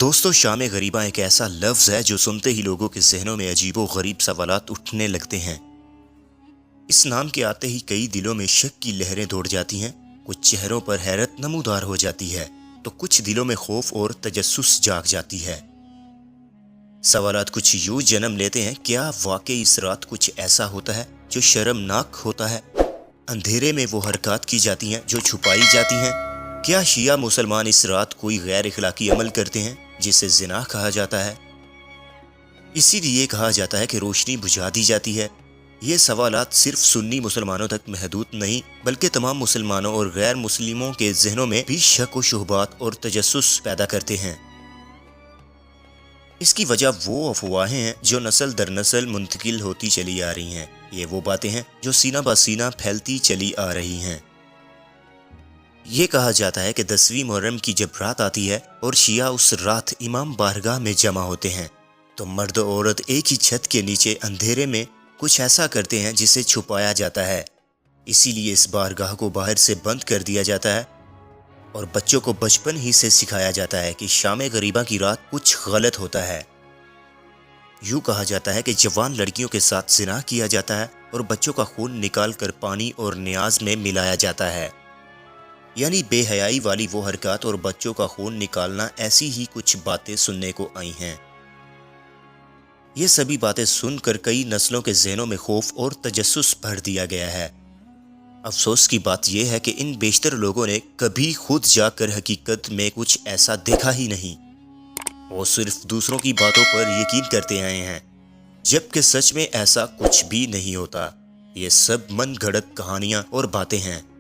दोस्तों, शाम गरीबा एक ऐसा लफ्ज़ है जो सुनते ही लोगों के जहनों में अजीबो गरीब सवालात उठने लगते हैं। इस नाम के आते ही कई दिलों में शक की लहरें दौड़ जाती हैं, कुछ चेहरों पर हैरत नमूदार हो जाती है तो कुछ दिलों में खौफ और तजस्सुस जाग जाती है। सवालात कुछ यूं जन्म लेते हैं, क्या वाकई इस रात कुछ ऐसा होता है जो शर्मनाक होता है? अंधेरे में वो हरकत की जाती हैं जो छुपाई जाती हैं। क्या शिया मुसलमान इस रात कोई गैर इखलाकी अमल करते हैं जिसे जिना कहा जाता है? इसीलिए कहा जाता है कि रोशनी बुझा दी जाती है। ये सवालात सिर्फ सुन्नी मुसलमानों तक महदूद नहीं बल्कि तमाम मुसलमानों और गैर मुस्लिमों के जहनों में भी शक व शुबहात और तजस्सुस पैदा करते हैं। इसकी वजह वो अफवाहें हैं जो नस्ल दर नस्ल मुंतकिल होती चली आ रही हैं। ये वो बातें हैं जो सीना ब सीना फैलती चली आ रही हैं। ये कहा जाता है कि 10वीं मुहर्रम की जब रात आती है और शिया उस रात इमाम बारगाह में जमा होते हैं तो मर्द और औरत एक ही छत के नीचे अंधेरे में कुछ ऐसा करते हैं जिसे छुपाया जाता है। इसीलिए इस बारगाह को बाहर से बंद कर दिया जाता है और बच्चों को बचपन ही से सिखाया जाता है कि शाम गरीबा की रात कुछ गलत होता है। यूं कहा जाता है कि जवान लड़कियों के साथ जिना किया जाता है और बच्चों का खून निकाल कर पानी और न्याज में मिलाया जाता है। यानी बेहयाई वाली वो हरकत और बच्चों का खून निकालना, ऐसी ही कुछ बातें सुनने को आई हैं। ये सभी बातें सुनकर कई नस्लों के ज़हनों में खौफ और तजस्सुस भर दिया गया है। अफसोस की बात यह है कि इन बेशतर लोगों ने कभी खुद जाकर हकीकत में कुछ ऐसा देखा ही नहीं। वो सिर्फ दूसरों की बातों पर यकीन करते आए हैं, जबकि सच में ऐसा कुछ भी नहीं होता। ये सब मन गढ़ंत कहानियां और बातें हैं।